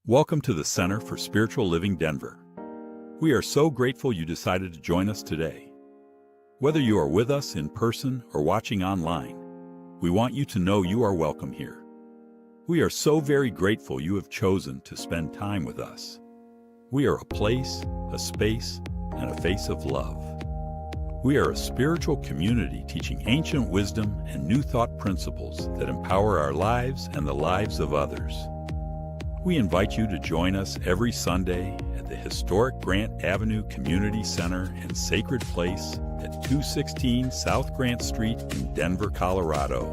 Welcome to the Center for Spiritual Living Denver. We are so grateful you decided to join us today. Whether you are with us in person or watching online, we want you to know you are welcome here. We are so very grateful you have chosen to spend time with us. We are a place, a space, and a face of love. We are a spiritual community teaching ancient wisdom and new thought principles that empower our lives and the lives of others. We invite you to join us every Sunday at the historic Grant Avenue Community Center and Sacred Place at 216 South Grant Street in Denver, Colorado,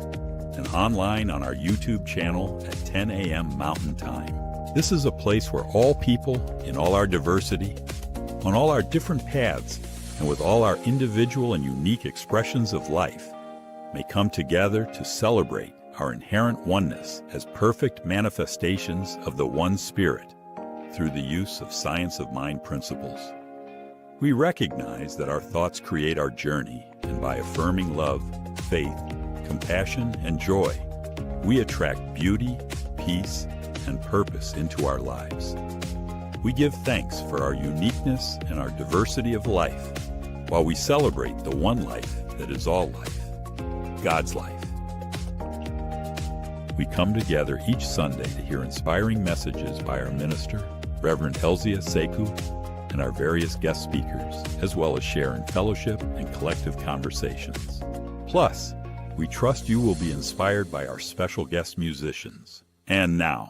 and online on our YouTube channel at 10 a.m. Mountain Time. This is a place where all people, in all our diversity, on all our different paths, and with all our individual and unique expressions of life, may come together to celebrate our inherent oneness as perfect manifestations of the one Spirit through the use of science of mind principles. We recognize that our thoughts create our journey, and by affirming love, faith, compassion, and joy, we attract beauty, peace, and purpose into our lives. We give thanks for our uniqueness and our diversity of life, while we celebrate the one life that is all life, God's life. We come together each Sunday to hear inspiring messages by our minister, Reverend Elzia Sekou, and our various guest speakers, as well as share in fellowship and collective conversations. Plus, we trust you will be inspired by our special guest musicians. And now,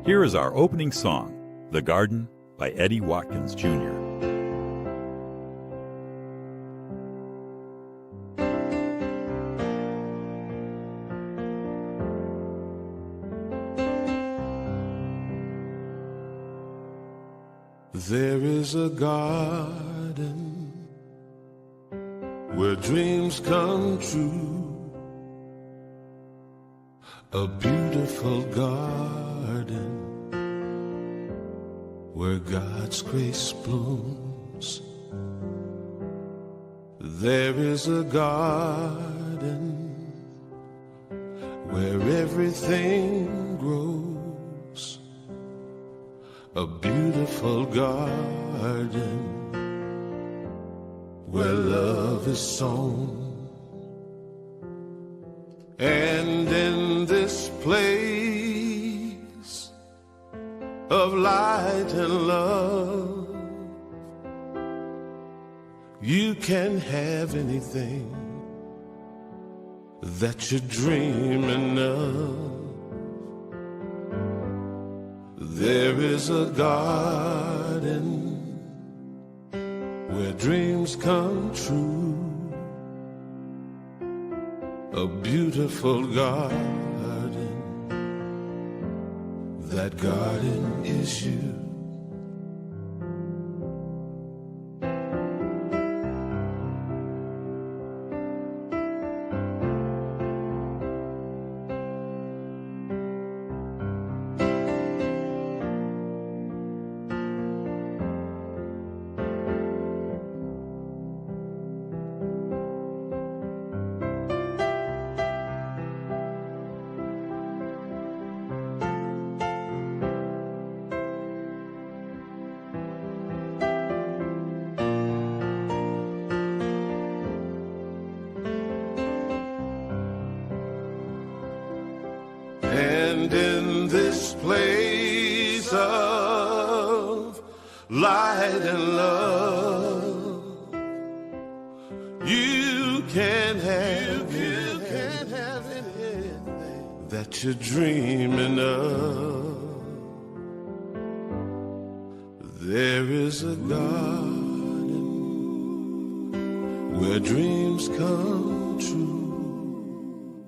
here is our opening song, The Garden by Eddie Watkins Jr. There is a garden where dreams come true, a beautiful garden where God's grace blooms. There is a garden where everything grows, a beautiful garden where love is sown. And in this place of light and love, you can have anything that you're dreaming of. There is a garden where dreams come true, a beautiful garden, that garden is you. And in this place of light and love, you can have anything that you're dreaming of. There is a garden where dreams come true,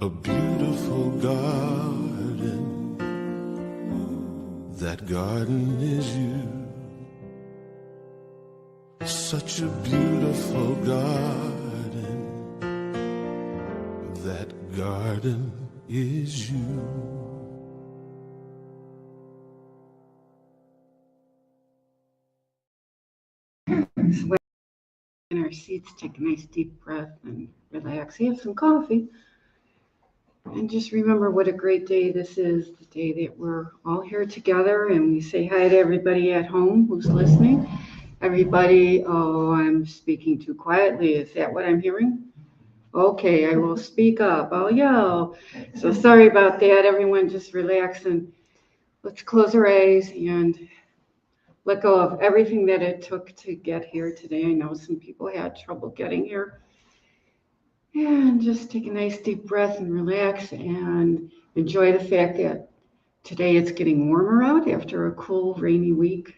a beautiful garden, that garden is you. Such a beautiful garden, that garden is you. So, in our seats, take a nice deep breath and relax. You have some coffee. And then we'll get started. We're going to start with a song by Eddie Watkins Jr. The Garden by Eddie Watkins Jr. This is a song that relaxes you. And just remember what a great day this is, the day that we're all here together, and we say hi to everybody at home who's listening. Everybody, oh, I'm speaking too quietly. Is that what I'm hearing? Okay, I will speak up. I'll yell. So sorry about that. Everyone just relax and let's close our eyes and let go of everything that it took to get here today. I know some people had trouble getting here. And just take a nice deep breath and relax and enjoy the fact that today it's getting warmer out after a cool, rainy week.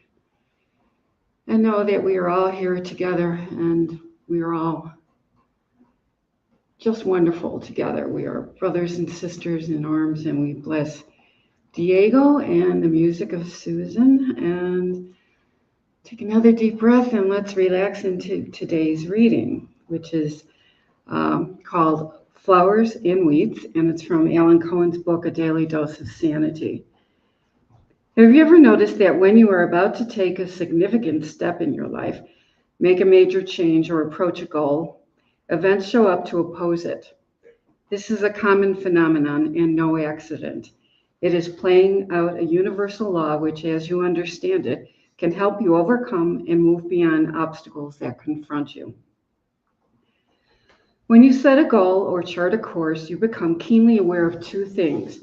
And know that we are all here together and we are all just wonderful together. We are brothers and sisters in arms, and we bless Diego and the music of Susan. And take another deep breath and let's relax into today's reading, which is called Flowers and Weeds, and it's from Alan Cohen's book, A Daily Dose of Sanity. Have you ever noticed that when you are about to take a significant step in your life, make a major change, or approach a goal, events show up to oppose it? This is a common phenomenon and no accident. It is playing out a universal law which, as you understand it, can help you overcome and move beyond obstacles that confront you. When you set a goal or chart a course, you become keenly aware of two things.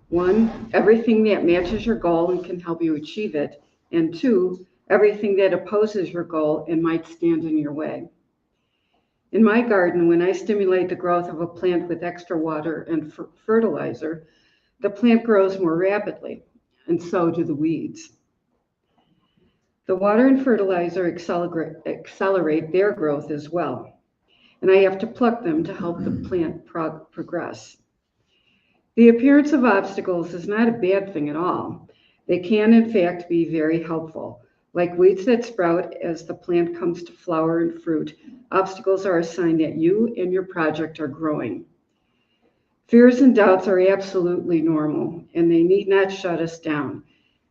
One, everything that matches your goal and can help you achieve it. And two, everything that opposes your goal and might stand in your way. In my garden, when I stimulate the growth of a plant with extra water and fertilizer, the plant grows more rapidly, and so do the weeds. The water and fertilizer accelerate their growth as well, and I have to pluck them to help the plant progress. The appearance of obstacles is not a bad thing at all. They can, in fact, be very helpful. Like weeds that sprout as the plant comes to flower and fruit, obstacles are a sign that you and your project are growing. Fears and doubts are absolutely normal, and they need not shut us down.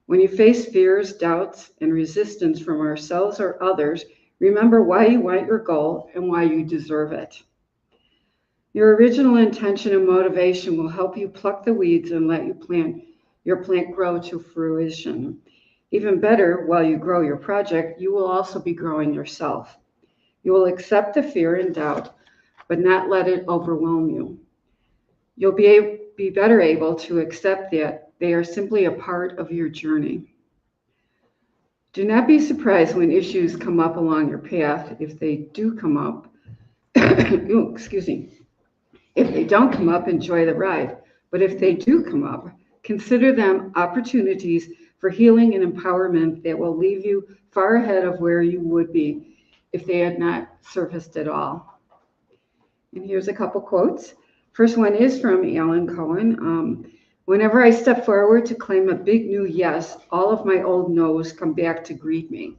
When you face fears, doubts, and resistance from ourselves or others, remember why you want your goal and why you deserve it. Your original intention and motivation will help you pluck the weeds and let your plant grow to fruition. Even better, while you grow your project, you will also be growing yourself. You will accept the fear and doubt, but not let it overwhelm you. You'll be better able to accept that they are simply a part of your journey. Do not be surprised when issues come up along your path. If they do come up, excuse me. If they don't come up, enjoy the ride. But if they do come up, consider them opportunities for healing and empowerment that will leave you far ahead of where you would be if they had not surfaced at all. And here's a couple quotes. First one is from Alan Cohen. Whenever I step forward to claim a big new yes, all of my old no's come back to greet me.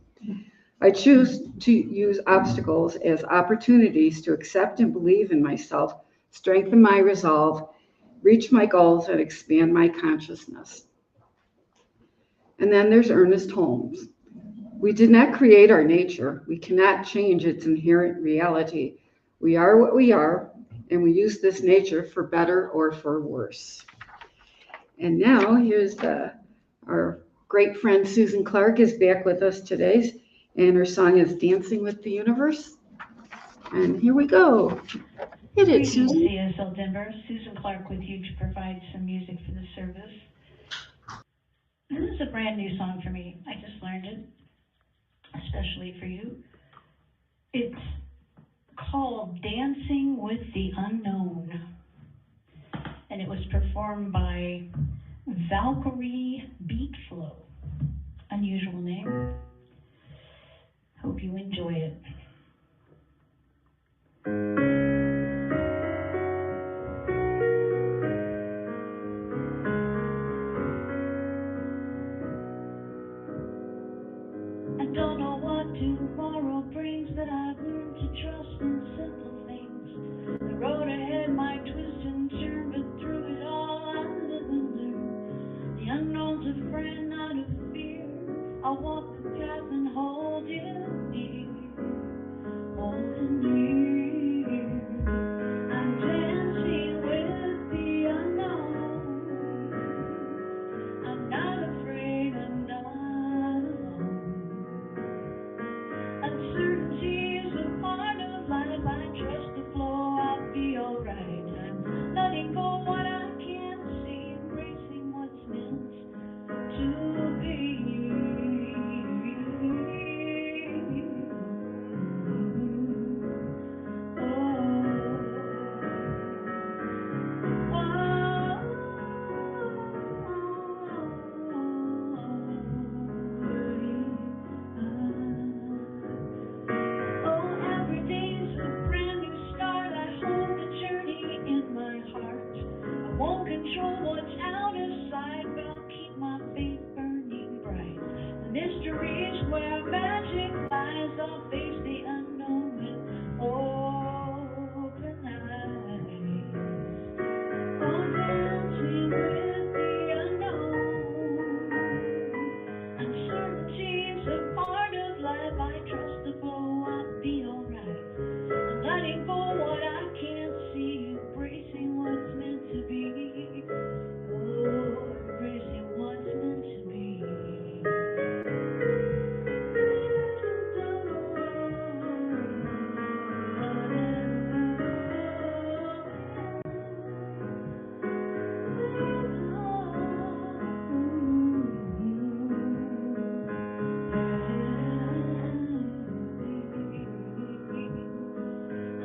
I choose to use obstacles as opportunities to accept and believe in myself, strengthen my resolve, reach my goals, and expand my consciousness. And then there's Ernest Holmes. We did not create our nature. We cannot change its inherent reality. We are what we are, and we use this nature for better or for worse. And now here's our great friend Susan Clark is back with us today, and her song is Dancing with the Universe. And here we go. Hit it, Susan. CSL Denver, Susan Clark with you to provide some music for the service. This is a brand new song for me. I just learned it, especially for you. It's called Dancing with the Unknown, and it was performed by Valkyrie Beatflow. Unusual name. Hope you enjoy it. I don't know what tomorrow brings, but I've learned to trust in simple things. The road ahead might twist and turn, but through it all I live and learn. The unknown's a friend, not a fear. I'll walk the path and hold you near, hold you near. I'm dancing with the where magic lies. I'll face the unknown with open eyes. I'm dancing with the unknown. Uncertainty's a part of life. I trust the flow, I'll be alright. I'm letting go what I can't see, embracing what's meant to be. Oh, embracing what's meant to be.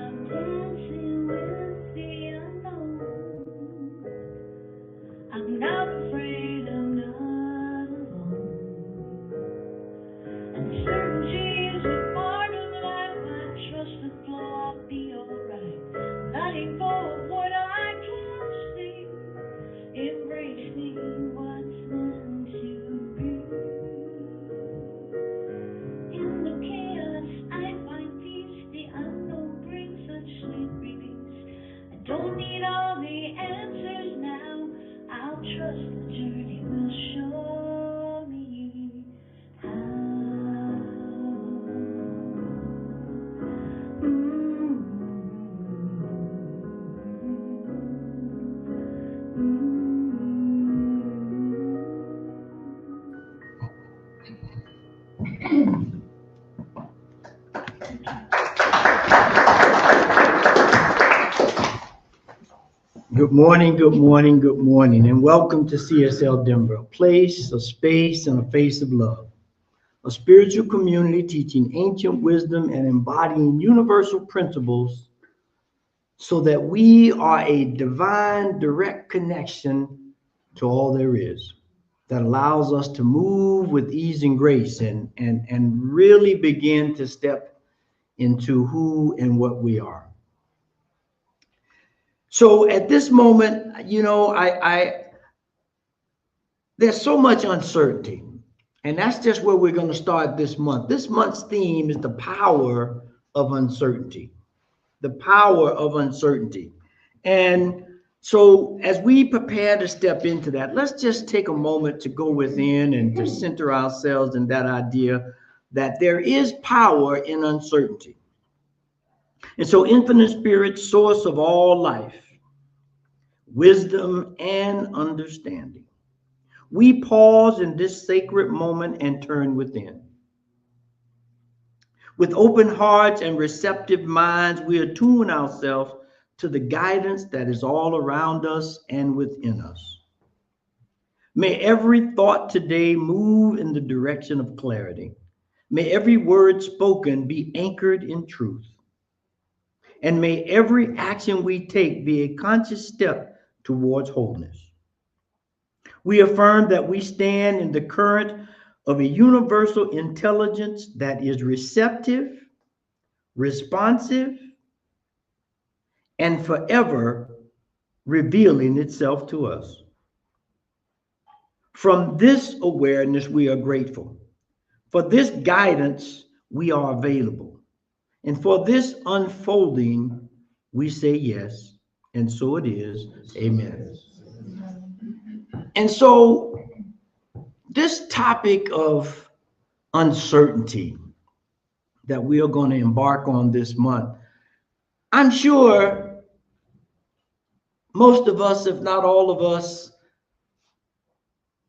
I'm dancing with the unknown. I'm not afraid, I'm not alone. Uncertainty is a part of life. I trust the flow, I'll be alright. Letting go of what I can't see, embracing what's meant to be. In the chaos, I find peace. The unknown brings such sweet release. I don't need all the answers now. I'll trust the journey will show me how. Good morning, good morning, good morning, and welcome to CSL Denver, a place, a space, and a face of love. A spiritual community teaching ancient wisdom and embodying universal principles so that we are a divine direct connection to all there is that allows us to move with ease and grace and really begin to step into who and what we are. So at this moment, you know, there's so much uncertainty, and that's just where we're going to start this month. This month's theme is the power of uncertainty, the power of uncertainty. And so as we prepare to step into that, let's just take a moment to go within and to center ourselves in that idea that there is power in uncertainty. And so infinite spirit, source of all life, wisdom and understanding, we pause in this sacred moment and turn within. With open hearts and receptive minds, we attune ourselves to the guidance that is all around us and within us. May every thought today move in the direction of clarity. May every word spoken be anchored in truth. And may every action we take be a conscious step towards wholeness. We affirm that we stand in the current of a universal intelligence that is receptive, responsive, and forever revealing itself to us. From this awareness, we are grateful. For this guidance, we are available. And for this unfolding, we say yes. And so it is. Amen. And so this topic of uncertainty that we are going to embark on this month, I'm sure most of us, if not all of us,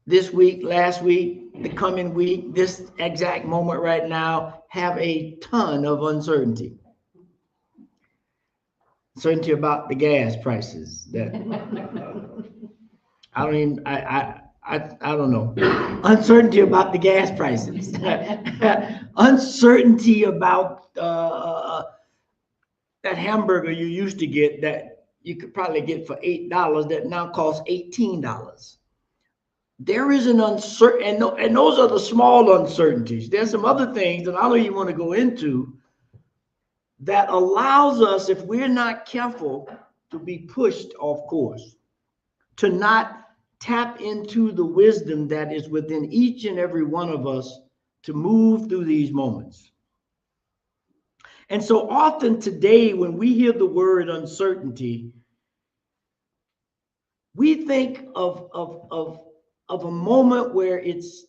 this week, last week, the coming week, this exact moment right now, have a ton of uncertainty. Uncertainty about the gas prices that I don't know. Uncertainty about the gas prices. Uncertainty about that hamburger you used to get that you could probably get for $8 that now costs $18. There is an uncertainty, and those are the small uncertainties. There's some other things that I don't even want to go into that allows us, if we're not careful, to be pushed off course, to not tap into the wisdom that is within each and every one of us to move through these moments. And so often today, when we hear the word uncertainty, we think of a moment where it's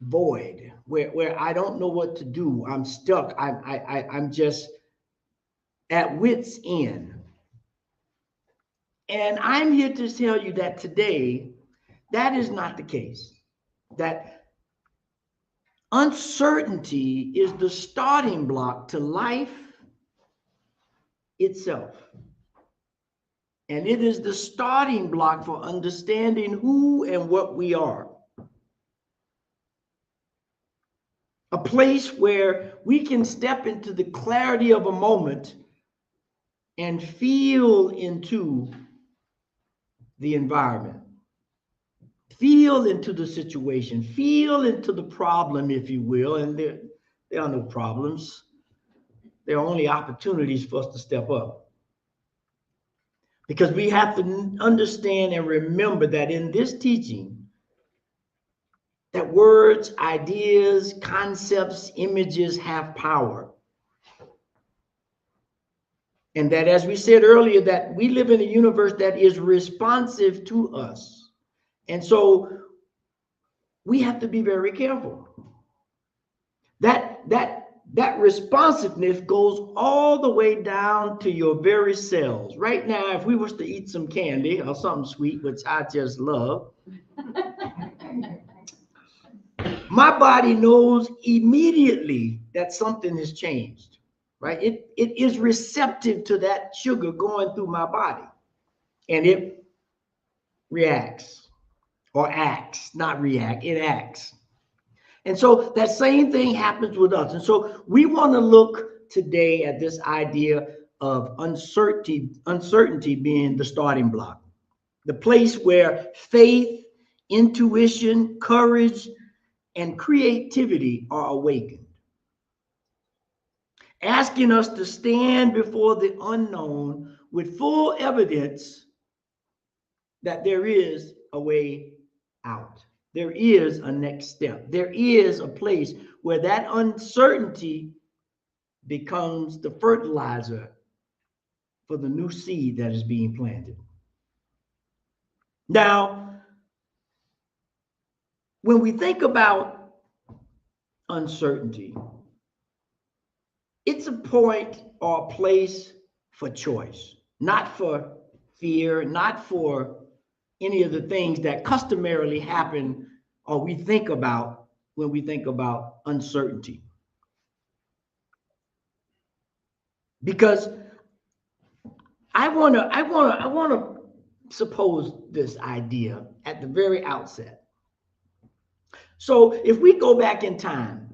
void, where I don't know what to do. I'm stuck. I'm just at wit's end. And I'm here to tell you that today, that is not the case. That uncertainty is the starting block to life itself. And it is the starting block for understanding who and what we are. A place where we can step into the clarity of a moment and feel into the environment, feel into the situation, feel into the problem, if you will. And there are no problems. There are only opportunities for us to step up. Because we have to understand and remember that in this teaching, that words, ideas, concepts, images have power. And that, as we said earlier, that we live in a universe that is responsive to us. And so we have to be very careful. That responsiveness goes all the way down to your very cells. Right now, if we was to eat some candy or something sweet, which I just love, my body knows immediately that something has changed, right? It is receptive to that sugar going through my body, and it reacts or acts, not react, it acts. And so that same thing happens with us. And so we want to look today at this idea of uncertainty being the starting block, the place where faith, intuition, courage, and creativity are awakened, asking us to stand before the unknown with full evidence that there is a way out. There is a next step. There is a place where that uncertainty becomes the fertilizer for the new seed that is being planted. Now, when we think about uncertainty, it's a point or a place for choice, not for fear, not for any of the things that customarily happen or we think about when we think about uncertainty. Because I want to suppose this idea at the very outset. So if we go back in time,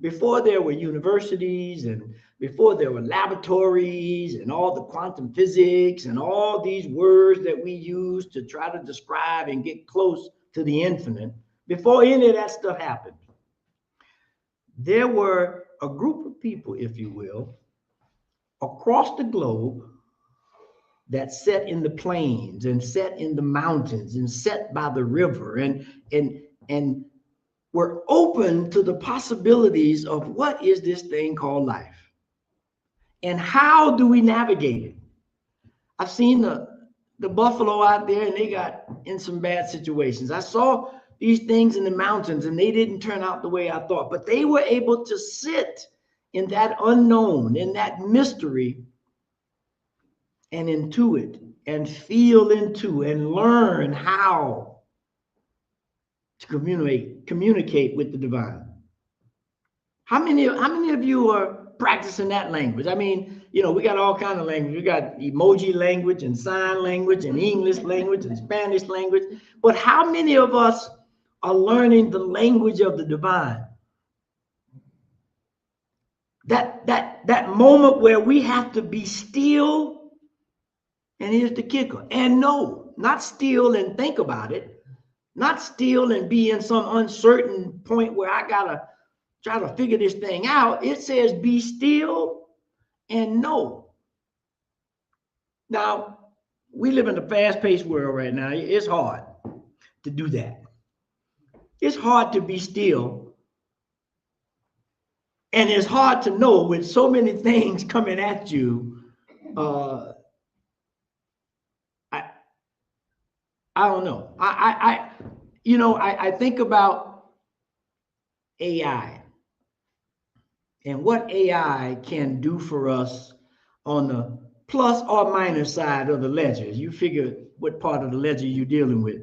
before there were universities and before there were laboratories and all the quantum physics and all these words that we use to try to describe and get close to the infinite, before any of that stuff happened, there were a group of people, if you will, across the globe that sat in the plains and sat in the mountains and sat by the river and were open to the possibilities of what is this thing called life and how do we navigate it. I've seen the buffalo out there and they got in some bad situations. I saw these things in the mountains and they didn't turn out the way I thought, but they were able to sit in that unknown, in that mystery, and intuit and feel into and learn how to communicate with the divine. How many of you are practicing that language? I mean, you know, we got all kinds of language. We got emoji language and sign language and English language and Spanish language. But how many of us are learning the language of the divine? That moment where we have to be still, and here's the kicker, and no, not still and think about it, not still and be in some uncertain point where I gotta try to figure this thing out. It says be still and know. Now, we live in a fast-paced world right now. It's hard to do that. It's hard to be still And it's hard to know with so many things coming at you. I don't know. I think about AI and what AI can do for us on the plus or minus side of the ledger. You figure what part of the ledger you're dealing with.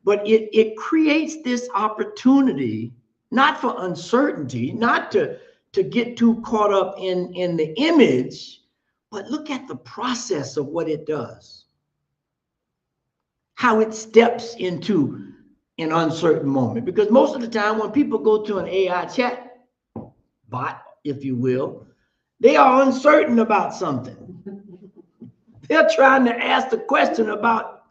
But it creates this opportunity, not for uncertainty, not to get too caught up in the image, but look at the process of what it does. How it steps into an uncertain moment. Because most of the time when people go to an AI chat bot, if you will, they are uncertain about something. They're trying to ask the question about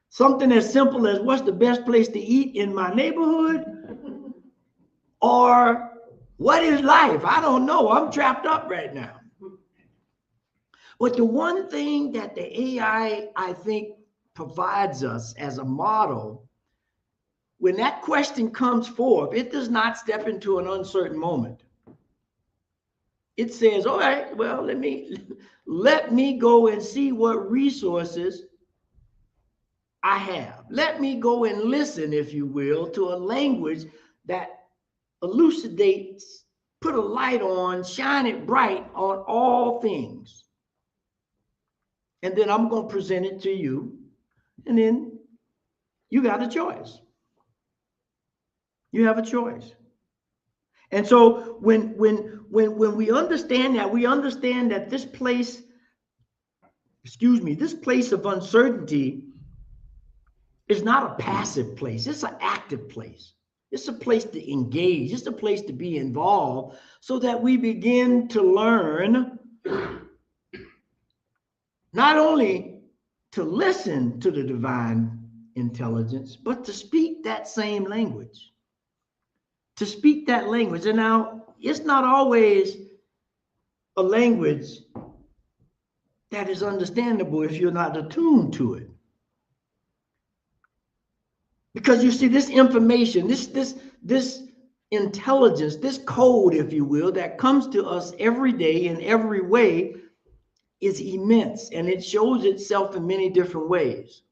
something as simple as what's the best place to eat in my neighborhood? Or what is life? I don't know. I'm trapped up right now. But the one thing that the AI, I think, provides us as a model, when that question comes forth, it does not step into an uncertain moment. It says, all right, well, let me go and see what resources I have. Let me go and listen, if you will, to a language that elucidates, put a light on, shine it bright on all things. And then I'm going to present it to you. And then you got a choice. You have a choice. And so when we understand that, we understand that this place of uncertainty is not a passive place. It's an active place. It's a place to engage. It's a place to be involved so that we begin to learn not only to listen to the divine intelligence, but to speak that same language. To speak that language. And now, it's not always a language that is understandable if you're not attuned to it. Because you see, this information, this intelligence, this code, if you will, that comes to us every day in every way is immense, and it shows itself in many different ways.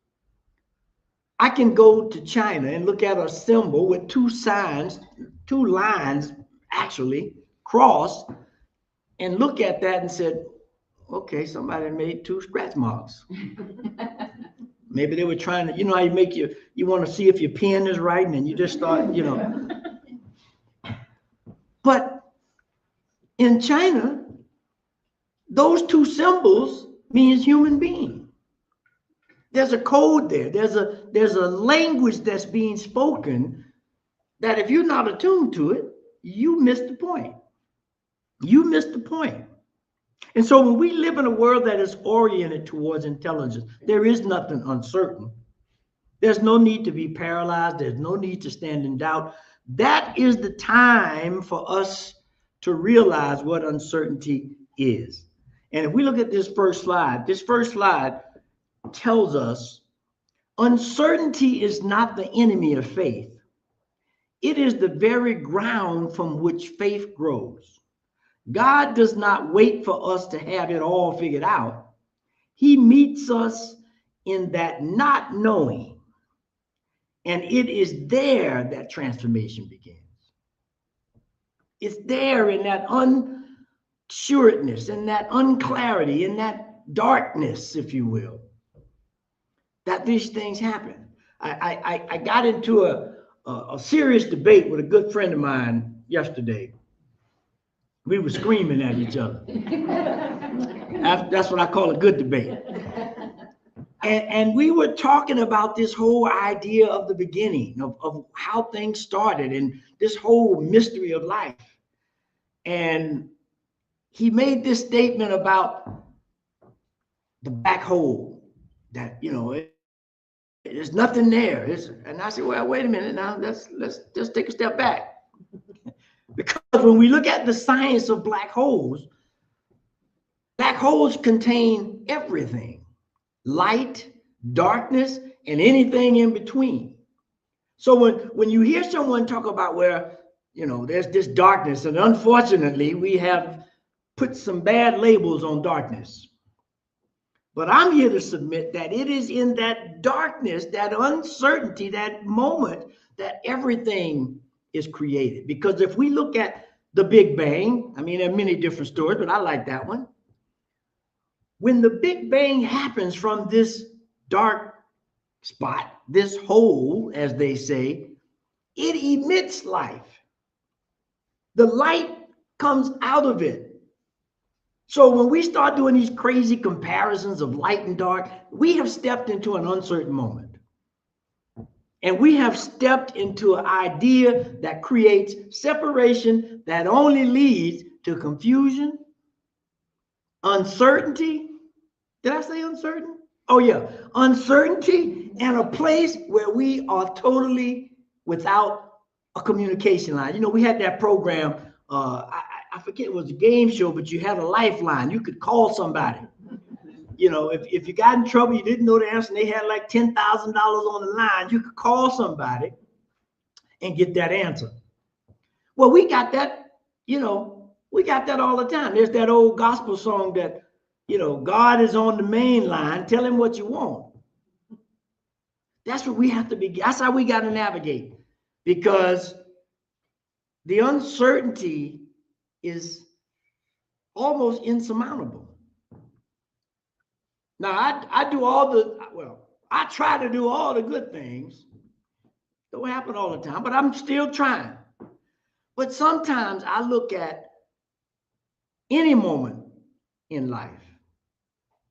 I can go to China and look at a symbol with two lines actually crossed, and look at that and said, okay, somebody made two scratch marks. Maybe they were trying to, how you want to see if your pen is right, and then you just start, But in China, those two symbols means human being. There's a code there. There's a language that's being spoken that if you're not attuned to it, you miss the point. You miss the point. And so when we live in a world that is oriented towards intelligence, there is nothing uncertain. There's no need to be paralyzed. There's no need to stand in doubt. That is the time for us to realize what uncertainty is. And if we look at this first slide tells us uncertainty is not the enemy of faith. It is the very ground from which faith grows. God does not wait for us to have it all figured out. He meets us in that not knowing. And it is there that transformation begins. It's there in that unsureness, in that unclarity, in that darkness, if you will, that these things happen. I got into a serious debate with a good friend of mine yesterday. We were screaming at each other. That's what I call a good debate. And we were talking about this whole idea of the beginning, of how things started and this whole mystery of life. And he made this statement about the black hole, that, there's nothing there. And I said, well, wait a minute now, let's just take a step back. Because when we look at the science of black holes contain everything: light, darkness, and anything in between. So when you hear someone talk about where there's this darkness, and unfortunately, we have put some bad labels on darkness. But I'm here to submit that it is in that darkness, that uncertainty, that moment, that everything is created. Because if we look at the Big Bang, I mean, there are many different stories, but I like that one. When the Big Bang happens from this dark spot, this hole, as they say, it emits life. The light comes out of it. So when we start doing these crazy comparisons of light and dark, we have stepped into an uncertain moment. And we have stepped into an idea that creates separation that only leads to confusion, uncertainty. Did I say uncertain? Oh, yeah. Uncertainty, and a place where we are totally without a communication line. We had that program, I forget, it was a game show, but you had a lifeline. You could call somebody. If you got in trouble, you didn't know the answer, and they had like $10,000 on the line, you could call somebody and get that answer. Well, we got that, we got that all the time. There's that old gospel song that, God is on the main line, tell him what you want. That's what we have to be. That's how we got to navigate, because the uncertainty is almost insurmountable. Now, I try to do all the good things. Don't happen all the time, but I'm still trying. But sometimes I look at any moment in life,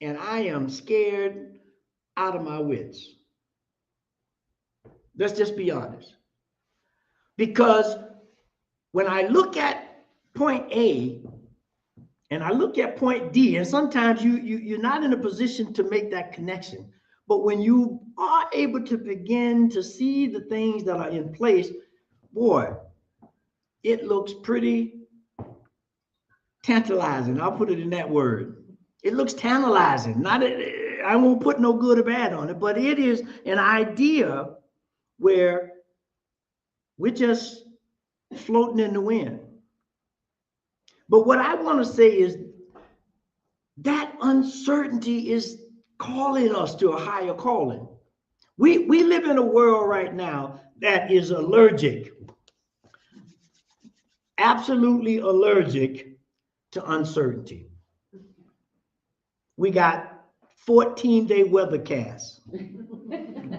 and I am scared out of my wits. Let's just be honest. Because when I look at point A and I look at point D, and sometimes you're not in a position to make that connection. But when you are able to begin to see the things that are in place, boy, it looks pretty tantalizing. I'll put it in that word. It looks tantalizing. I won't put no good or bad on it, but it is an idea where we're just floating in the wind. But what I want to say is that uncertainty is calling us to a higher calling. We live in a world right now that is allergic, absolutely allergic to uncertainty. We got 14-day weathercasts.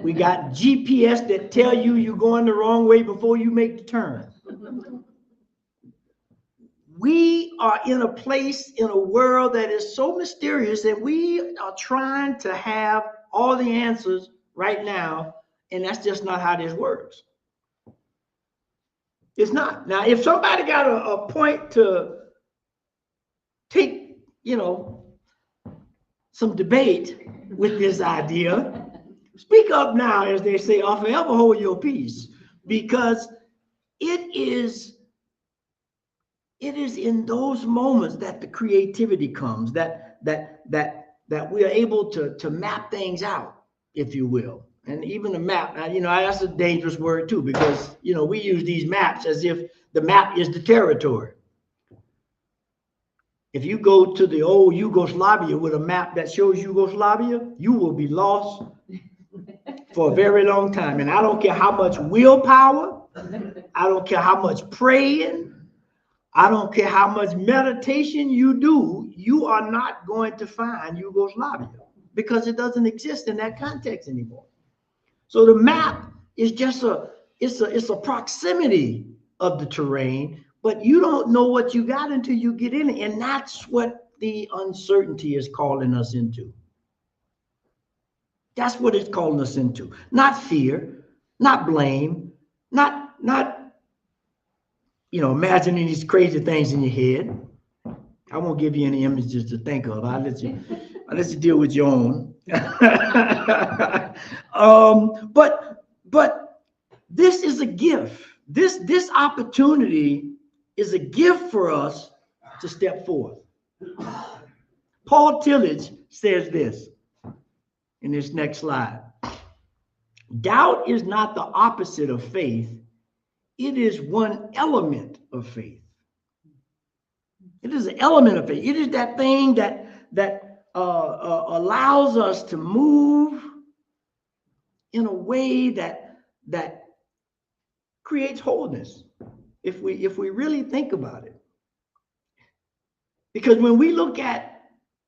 We got GPS that tell you you're going the wrong way before you make the turn. We are in a place in a world that is so mysterious that we are trying to have all the answers right now, and that's just not how this works. It's not. Now, if somebody got a point to take, some debate with this idea, speak up now, as they say, or forever hold your peace, because it is in those moments that the creativity comes, that we are able to map things out, if you will. And even a map, that's a dangerous word too, because, we use these maps as if the map is the territory. If you go to the old Yugoslavia with a map that shows Yugoslavia, you will be lost for a very long time. And I don't care how much willpower, I don't care how much praying, I don't care how much meditation you do, you are not going to find Yugoslavia because it doesn't exist in that context anymore. So the map is just it's a proximity of the terrain, but you don't know what you got until you get in it. And that's what the uncertainty is calling us into. That's what it's calling us into. Not fear, not blame, not imagining these crazy things in your head. I won't give you any images to think of. I'll let you deal with your own. But this is a gift. This opportunity is a gift for us to step forth. Paul Tillich says this in this next slide. Doubt is not the opposite of faith. it is one element of faith. It is an element of faith. It is that thing that allows us to move in a way that creates wholeness. If we really think about it, because when we look at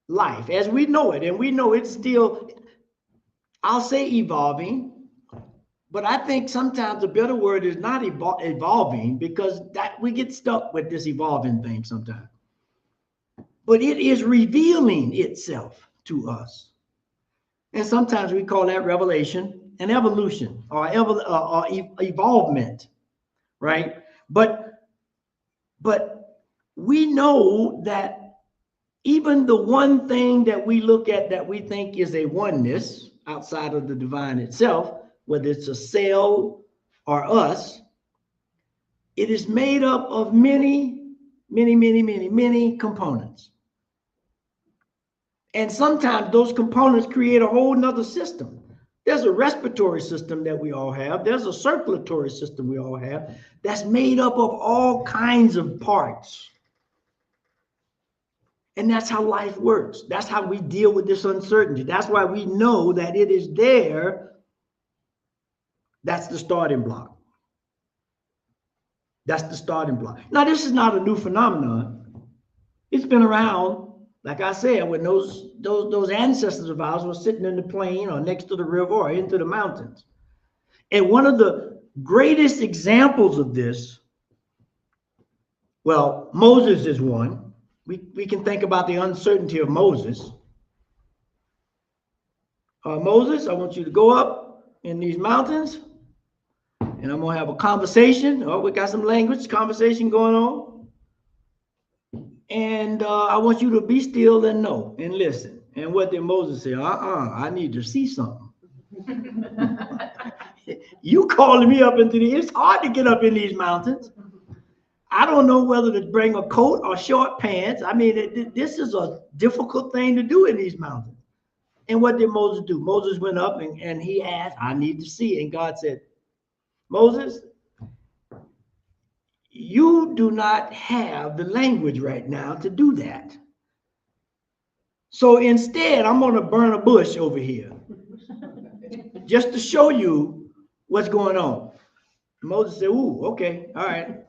life as we know it, and we know it's still, I'll say evolving, but I think sometimes the better word is not evolving, because that we get stuck with this evolving thing sometimes. But it is revealing itself to us. And sometimes we call that revelation and evolution, or evolvement, right? But we know that even the one thing that we look at that we think is a oneness outside of the divine itself, whether it's a cell or us, it is made up of many components. And sometimes those components create a whole nother system. There's a respiratory system that we all have. There's a circulatory system we all have that's made up of all kinds of parts. And that's how life works. That's how we deal with this uncertainty. That's why we know that it is there. That's the starting block. That's the starting block. Now, this is not a new phenomenon. It's been around, like I said, when those ancestors of ours were sitting in the plain or next to the river or into the mountains. And one of the greatest examples of this, well, Moses is one. We can think about the uncertainty of Moses. Moses, I want you to go up in these mountains, and I'm going to have a conversation. Oh, we got some language conversation going on. And I want you to be still and know and listen. And what did Moses say? I need to see something. You calling me up into it's hard to get up in these mountains. I don't know whether to bring a coat or short pants. I mean, this is a difficult thing to do in these mountains. And what did Moses do? Moses went up and he asked, I need to see. And God said, Moses, you do not have the language right now to do that. So instead, I'm going to burn a bush over here just to show you what's going on. Moses said, ooh, okay, all right.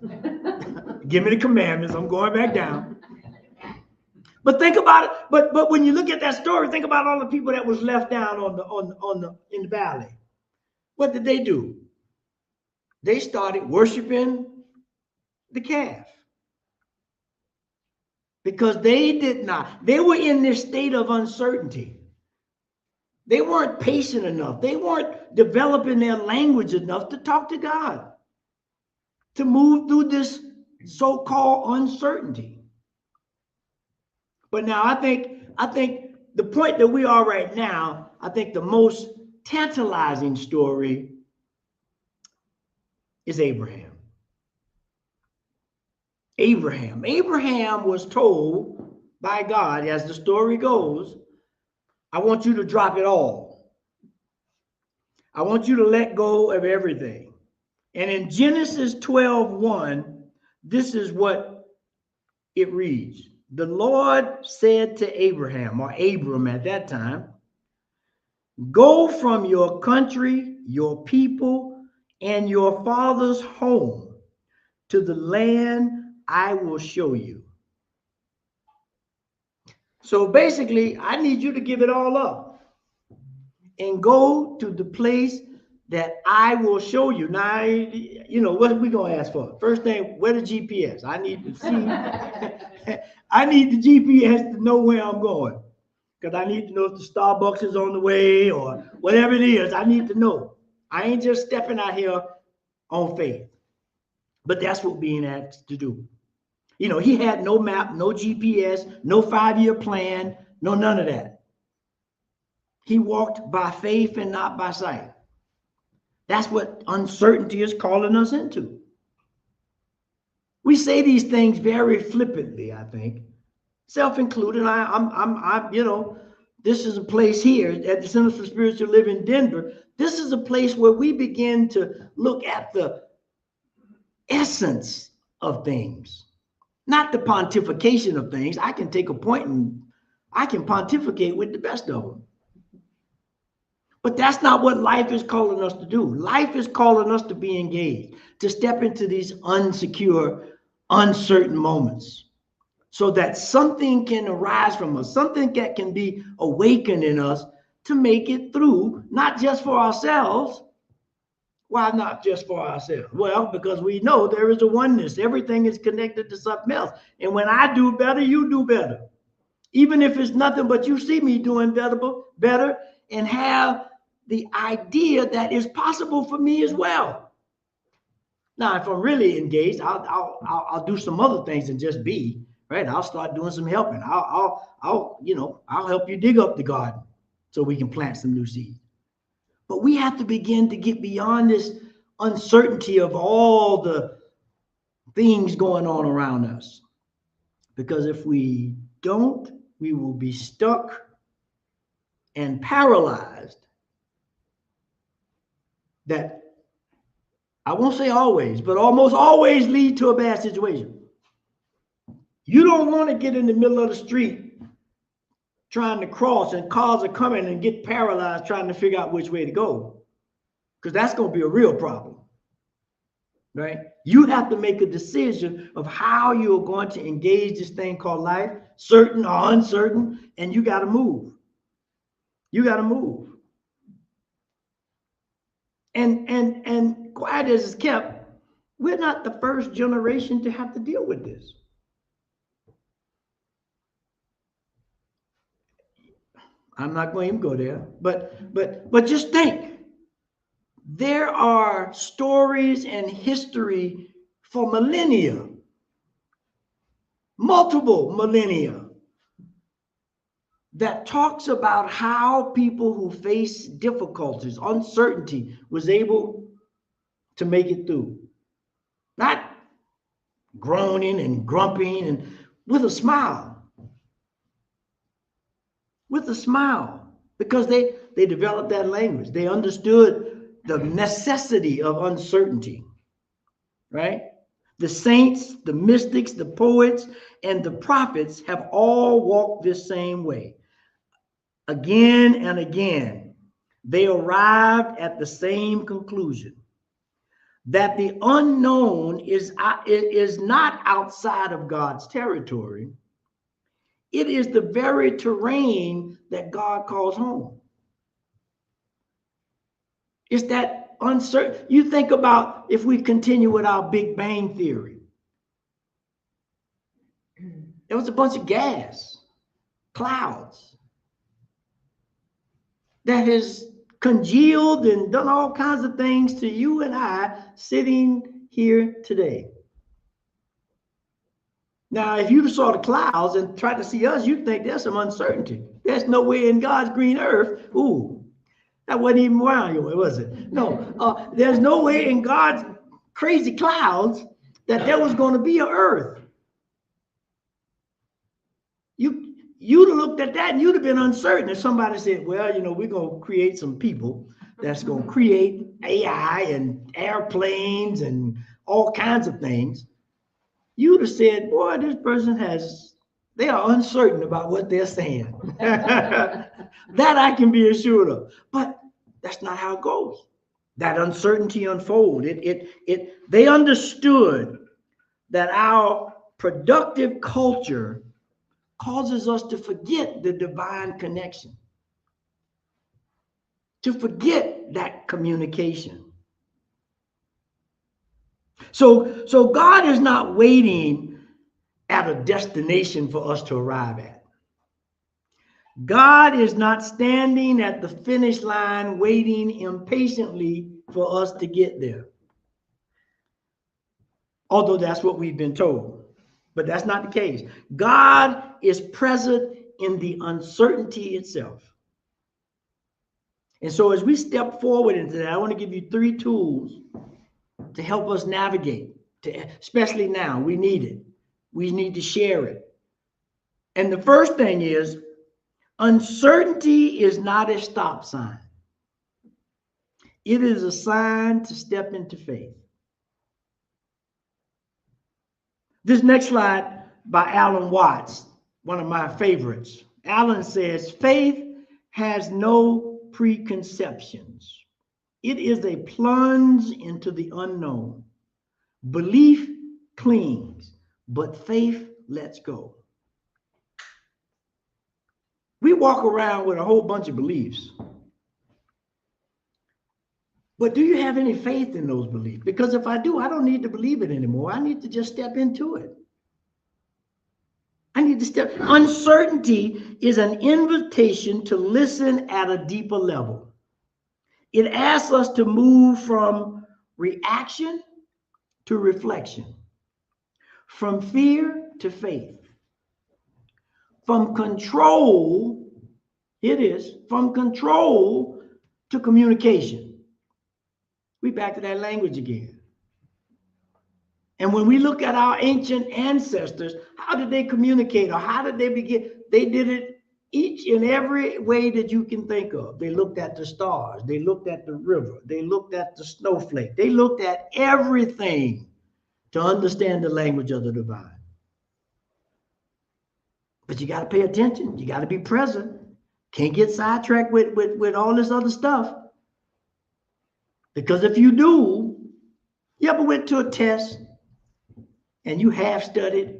Give me the commandments. I'm going back down. But think about it. But when you look at that story, think about all the people that was left down in the valley. What did they do? They started worshiping the calf. Because they were in this state of uncertainty. They weren't patient enough. They weren't developing their language enough to talk to God, to move through this so-called uncertainty. But now I think the point that we are right now, I think the most tantalizing story is Abraham. Abraham was told by God, as the story goes, I want you to drop it all. I want you to let go of everything. And in Genesis 12:1, this is what it reads. The Lord said to Abraham, or Abram at that time, go from your country, your people, and your father's home to the land I will show you. So basically, I need you to give it all up and go to the place that I will show you. Now, you know, what are we going to ask for? First thing, where the GPS? I need to see. I need the GPS to know where I'm going, because I need to know if the Starbucks is on the way or whatever it is. I need to know. I ain't just stepping out here on faith. But that's what we're being asked to do. You know, he had no map, no GPS, no 5-year plan, no none of that. He walked by faith and not by sight. That's what uncertainty is calling us into. We say these things very flippantly, I think, self-included. You know, this is a place here at the Center for Spiritual Living Denver. This is a place where we begin to look at the essence of things, not the pontification of things. I can take a point and I can pontificate with the best of them. But that's not what life is calling us to do. Life is calling us to be engaged, to step into these unsecure, uncertain moments so that something can arise from us, something that can be awakened in us to make it through, not just for ourselves. Why not just for ourselves? Well, because we know there is a oneness. Everything is connected to something else. And when I do better, you do better. Even if it's nothing but you see me doing better and have the idea that it's possible for me as well. Now, if I'm really engaged, I'll do some other things than just be, right? I'll start doing some helping. I'll help you dig up the garden so we can plant some new seeds. But we have to begin to get beyond this uncertainty of all the things going on around us. Because if we don't, we will be stuck and paralyzed. That I won't say always, but almost always lead to a bad situation. You don't want to get in the middle of the street trying to cross and cars are coming and get paralyzed trying to figure out which way to go, because that's going to be a real problem, right? You have to make a decision of how you're going to engage this thing called life, certain or uncertain, and you got to move. You got to move. And quiet as it's kept, we're not the first generation to have to deal with this. I'm not going to go there, but just think. There are stories and history for millennia, multiple millennia, that talks about how people who face difficulties, uncertainty, was able to make it through. Not groaning and grumping, and with a smile. With a smile, because they developed that language. They understood the necessity of uncertainty, right? The saints, the mystics, the poets, and the prophets have all walked this same way. Again and again, they arrived at the same conclusion, that the unknown is not outside of God's territory. It is the very terrain that God calls home. It's that uncertain. You think about if we continue with our Big Bang theory. There was a bunch of gas, clouds, that has congealed and done all kinds of things to you and I sitting here today. Now, if you saw the clouds and tried to see us, you'd think there's some uncertainty. There's no way in God's green earth. Ooh, that wasn't even around you, was it? No, there's no way in God's crazy clouds that there was going to be an earth. You'd have looked at that and you'd have been uncertain if somebody said, well, we're going to create some people that's going to create AI and airplanes and all kinds of things. You'd have said, boy, this person they are uncertain about what they're saying. That I can be assured of. But that's not how it goes. That uncertainty unfolded. They understood that our productive culture causes us to forget the divine connection, to forget that communication. So God is not waiting at a destination for us to arrive at. God is not standing at the finish line waiting impatiently for us to get there. Although that's what we've been told. But that's not the case. God is present in the uncertainty itself. And so as we step forward into that, I want to give you 3 tools to help us navigate, especially now. We need it. We need to share it. And the first thing is, uncertainty is not a stop sign. It is a sign to step into faith. This next slide by Alan Watts, one of my favorites. Alan says, faith has no preconceptions. It is a plunge into the unknown. Belief clings, but faith lets go. We walk around with a whole bunch of beliefs. But do you have any faith in those beliefs? Because if I do, I don't need to believe it anymore. I need to just step into it. I need to step. Uncertainty is an invitation to listen at a deeper level. It asks us to move from reaction to reflection, from fear to faith, from control, from control to communication. We back to that language again. And when we look at our ancient ancestors, how did they communicate, or how did they begin? They did it each and every way that you can think of. They looked at the stars. They looked at the river. They looked at the snowflake. They looked at everything to understand the language of the divine. But you got to pay attention. You got to be present. Can't get sidetracked with all this other stuff. Because if you do, you ever went to a test and you half studied?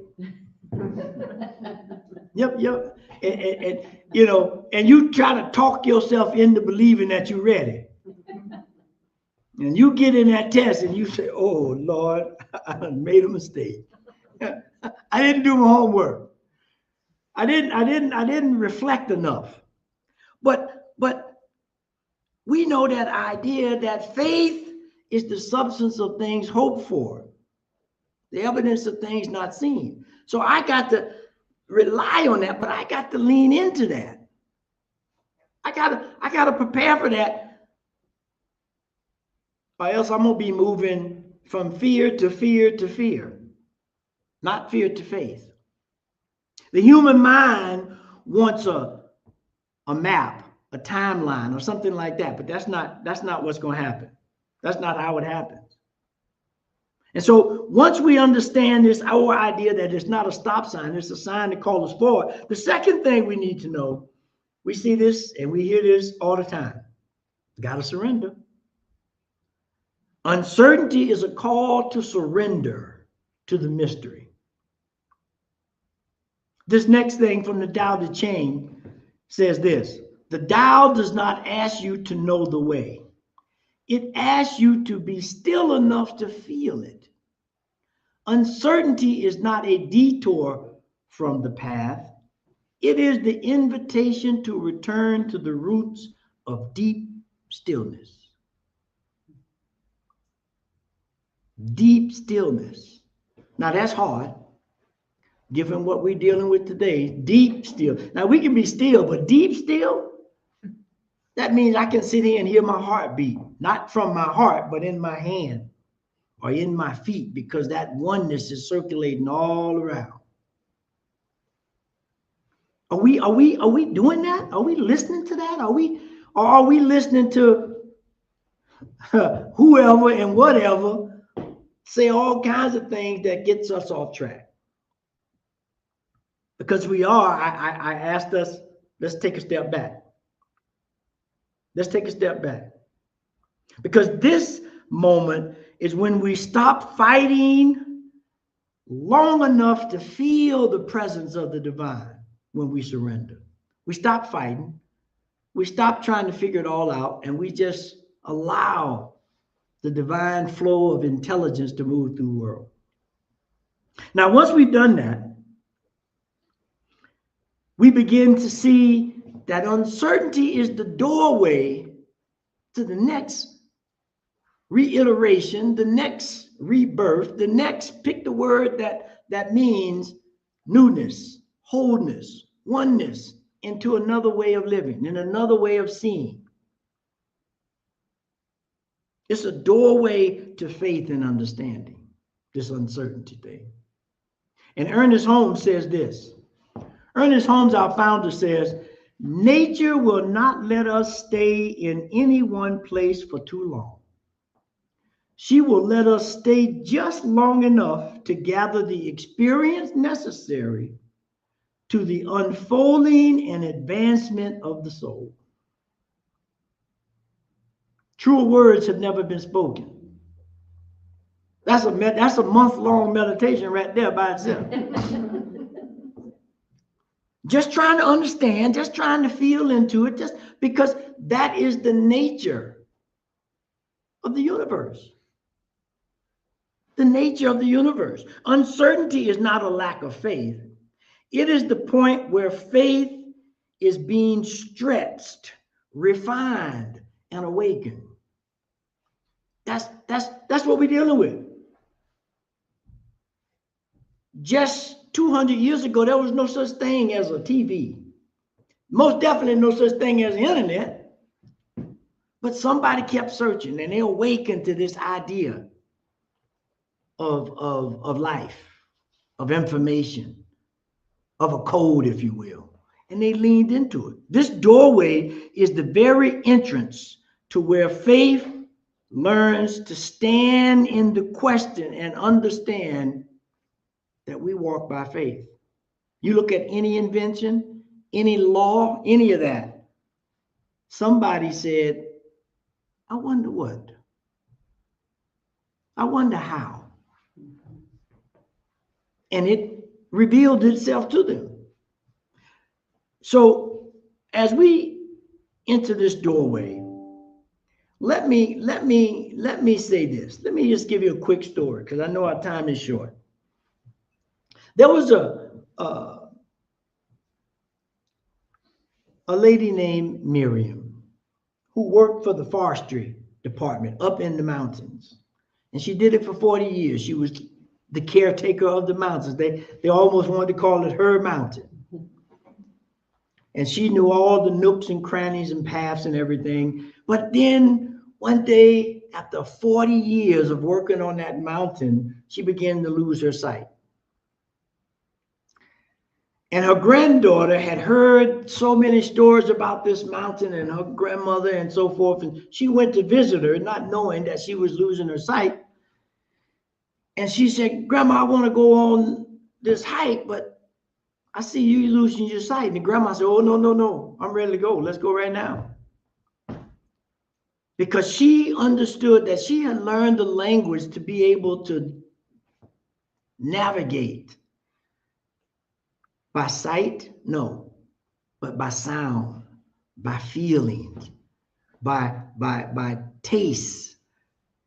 Yep. And you know, and you try to talk yourself into believing that you're ready. And you get in that test and you say, oh Lord, I made a mistake. I didn't do my homework. I didn't reflect enough. But we know that idea that faith is the substance of things hoped for, the evidence of things not seen. So I got to rely on that, but I got to lean into that. I gotta prepare for that, or else I'm gonna be moving from fear to fear to fear, not fear to faith. The human mind wants a map, a timeline, or something like that, but that's not what's going to happen. That's not how it happens. And so once we understand this, our idea that it's not a stop sign, it's a sign to call us forward. The second thing we need to know, we see this and we hear this all the time. Got to surrender. Uncertainty is a call to surrender to the mystery. This next thing from the Tao Te Ching says this: the Tao does not ask you to know the way. It asks you to be still enough to feel it. Uncertainty is not a detour from the path. It is the invitation to return to the roots of deep stillness. Deep stillness. Now that's hard, given what we're dealing with today. Deep still. Now we can be still, but deep still, that means I can sit here and hear my heartbeat, not from my heart, but in my hand or in my feet, because that oneness is circulating all around. Are we doing that? Are we listening to that? Are we listening to whoever and whatever say all kinds of things that gets us off track? Because we are, I asked us, let's take a step back. Let's take a step back. Because this moment is when we stop fighting long enough to feel the presence of the divine. When we surrender, we stop fighting. We stop trying to figure it all out, and we just allow the divine flow of intelligence to move through the world. Now, once we've done that, we begin to see that uncertainty is the doorway to the next reiteration, the next rebirth, the next, pick the word that means newness, wholeness, oneness, into another way of living, in another way of seeing. It's a doorway to faith and understanding, this uncertainty thing. And Ernest Holmes says this. Ernest Holmes, our founder, says, nature will not let us stay in any one place for too long. She will let us stay just long enough to gather the experience necessary to the unfolding and advancement of the soul. Truer words have never been spoken. That's a month-long meditation right there by itself. Just trying to understand, just trying to feel into it, just because that is the nature of the universe. The nature of the universe. Uncertainty is not a lack of faith. It is the point where faith is being stretched, refined, and awakened. That's what we're dealing with. Just 200 years ago, there was no such thing as a TV. Most definitely no such thing as the internet. But somebody kept searching, and they awakened to this idea of life, of information, of a code, if you will. And they leaned into it. This doorway is the very entrance to where faith learns to stand in the question and understand that we walk by faith. You look at any invention, any law, any of that. Somebody said, I wonder what? I wonder how. And it revealed itself to them. So as we enter this doorway, let me say this. Let me just give you a quick story because I know our time is short. There was a lady named Miriam who worked for the forestry department up in the mountains. And she did it for 40 years. She was the caretaker of the mountains. They almost wanted to call it her mountain. And she knew all the nooks and crannies and paths and everything. But then one day, after 40 years of working on that mountain, she began to lose her sight. And her granddaughter had heard so many stories about this mountain and her grandmother and so forth. And she went to visit her, not knowing that she was losing her sight. And she said, Grandma, I want to go on this hike, but I see you losing your sight. And the grandma said, oh, no. I'm ready to go. Let's go right now. Because she understood that she had learned the language to be able to navigate. By sight? No. But by sound, by feeling, by taste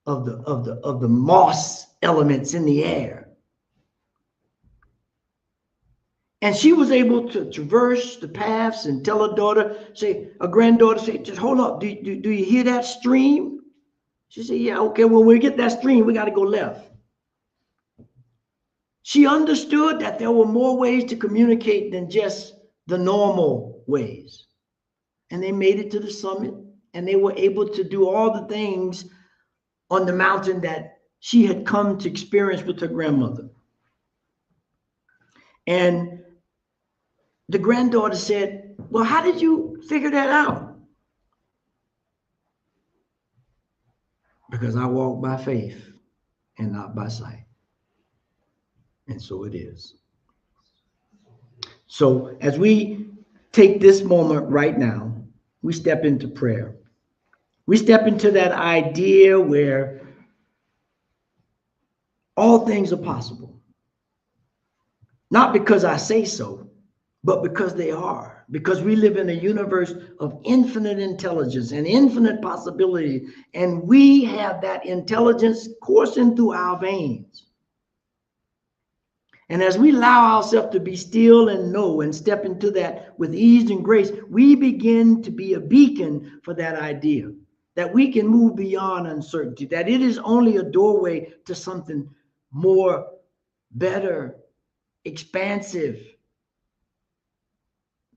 of the moss elements in the air. And she was able to traverse the paths and tell her daughter, her granddaughter, just hold up, do you hear that stream? She said, yeah, okay, when we get that stream, we got to go left. She understood that there were more ways to communicate than just the normal ways. And they made it to the summit, and they were able to do all the things on the mountain that she had come to experience with her grandmother. And the granddaughter said, well, how did you figure that out? Because I walk by faith and not by sight. And so it is. So as we take this moment right now, we step into prayer. We step into that idea where all things are possible. Not because I say so, but because they are. Because we live in a universe of infinite intelligence and infinite possibility, and we have that intelligence coursing through our veins. And as we allow ourselves to be still and know and step into that with ease and grace, we begin to be a beacon for that idea, that we can move beyond uncertainty, that it is only a doorway to something more, better, expansive,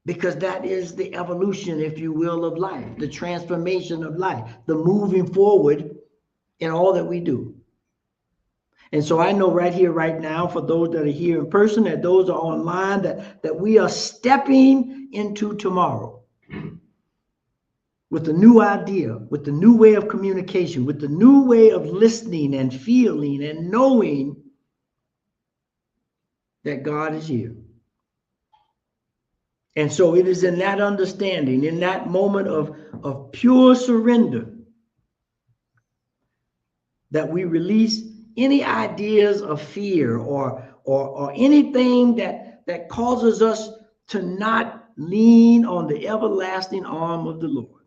because that is the evolution, if you will, of life, the transformation of life, the moving forward in all that we do. And so I know right here, right now, for those that are here in person, and those are online, that we are stepping into tomorrow. with a new idea, with a new way of communication, with a new way of listening and feeling and knowing that God is here. And so it is in that understanding, in that moment of pure surrender, that we release any ideas of fear or anything that causes us to not lean on the everlasting arm of the Lord.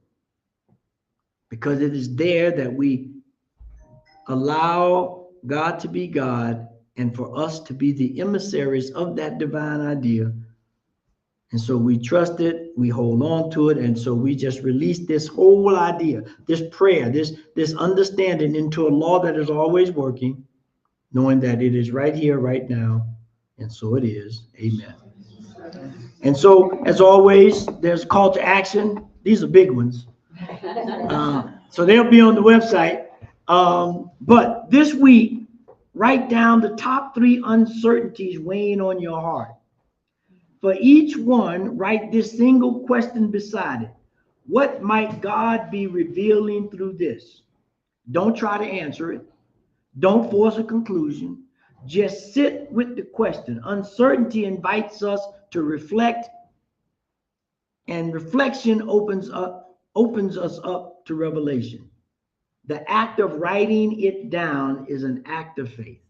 Because it is there that we allow God to be God and for us to be the emissaries of that divine idea. And so we trust it, we hold on to it, and so we just release this whole idea, this prayer, this understanding into a law that is always working, knowing that it is right here, right now, and so it is. Amen. And so, as always, there's a call to action. These are big ones. So they'll be on the website. But this week, write down the top 3 uncertainties weighing on your heart. For each one, write this single question beside it. What might God be revealing through this? Don't try to answer it. Don't force a conclusion. Just sit with the question. Uncertainty invites us to reflect, and reflection opens us up to revelation. The act of writing it down is an act of faith.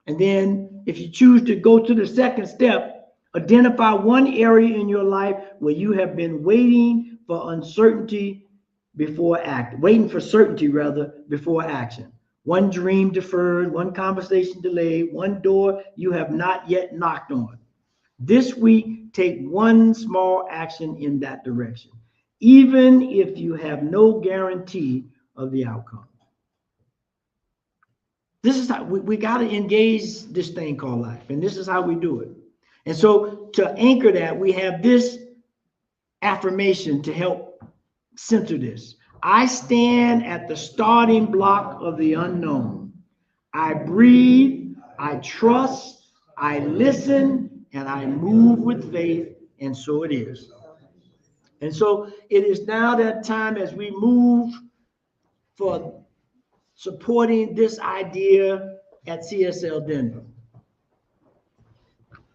And then if you choose to go to the second step, identify one area in your life where you have been waiting for certainty before action. One dream deferred, one conversation delayed, one door you have not yet knocked on. This week, take one small action in that direction, even if you have no guarantee of the outcome. This is how we got to engage this thing called life, and this is how we do it. And so to anchor that, we have this affirmation to help center this. I stand at the starting block of the unknown. I breathe, I trust, I listen, and I move with faith, and so it is. And so it is now that time as we move for supporting this idea at CSL Denver.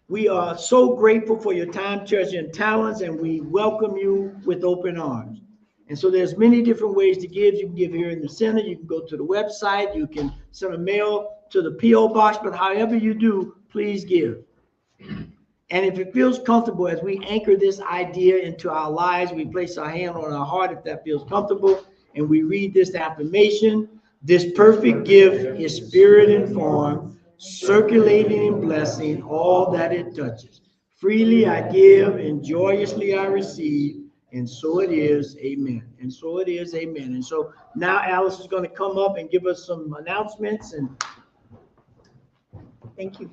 We are so grateful for your time, treasure, and talents, and we welcome you with open arms. And so there's many different ways to give. You can give here in the center. You can go to the website. You can send a mail to the P.O. box, but however you do, please give. And if it feels comfortable, as we anchor this idea into our lives, we place our hand on our heart if that feels comfortable, and we read this affirmation. This perfect gift is spirit-informed, circulating and blessing all that it touches. Freely I give, and joyously I receive, and so it is, amen. And so it is, amen. And so now Alice is going to come up and give us some announcements. And thank you.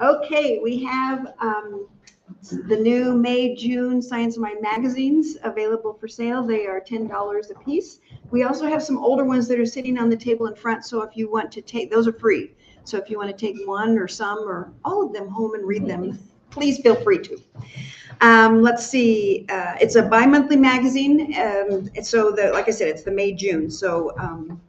Okay, we have the new May, June Science of Mind magazines available for sale. They are $10 a piece. We also have some older ones that are sitting on the table in front. So if you want to take, those are free. So if you want to take one or some or all of them home and read them, please feel free to. Let's see, it's a bi-monthly magazine. So like I said, it's the May, June. So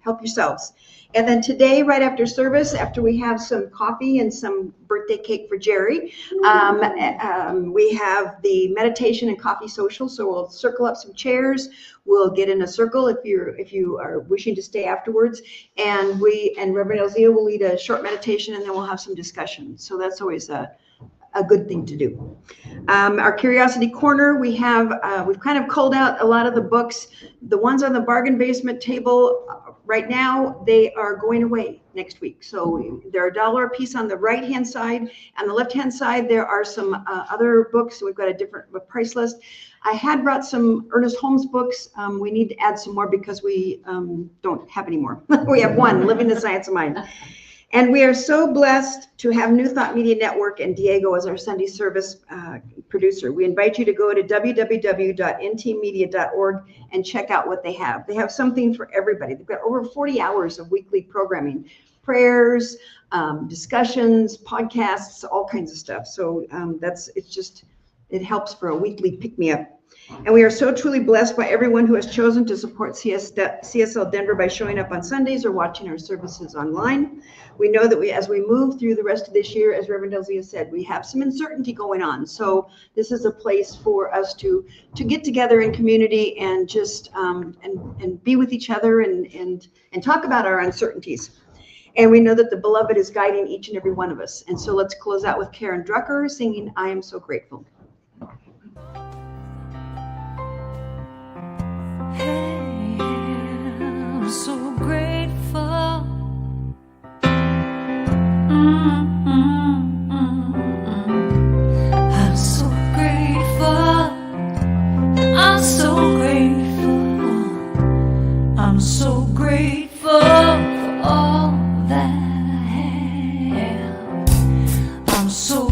help yourselves. And then today, right after service, after we have some coffee and some birthday cake for Jerry, we have the meditation and coffee social. So we'll circle up some chairs. We'll get in a circle if you are wishing to stay afterwards. And Reverend Elzia will lead a short meditation, and then we'll have some discussion. So that's always a good thing to do. Our Curiosity Corner, we've kind of culled out a lot of the books. The ones on the bargain basement table right now, they are going away next week. So they're $1 a piece on the right-hand side. On the left-hand side, there are some other books. We've got a different price list. I had brought some Ernest Holmes books. We need to add some more because we don't have any more. We have one, Living the Science of Mind. And we are so blessed to have New Thought Media Network and Diego as our Sunday service producer. We invite you to go to www.ntmedia.org and check out what they have. They have something for everybody. They've got over 40 hours of weekly programming, prayers, discussions, podcasts, all kinds of stuff. So it's it helps for a weekly pick-me-up. And we are so truly blessed by everyone who has chosen to support CSL Denver by showing up on Sundays or watching our services online. We know that as we move through the rest of this year, as Reverend Delzia said, we have some uncertainty going on. So this is a place for us to get together in community and just and be with each other and talk about our uncertainties. And we know that the beloved is guiding each and every one of us. And so let's close out with Karen Drucker singing, I Am So Grateful. Hey, I'm so grateful. I'm so grateful. I'm so grateful. I'm so grateful for all that I have. I'm so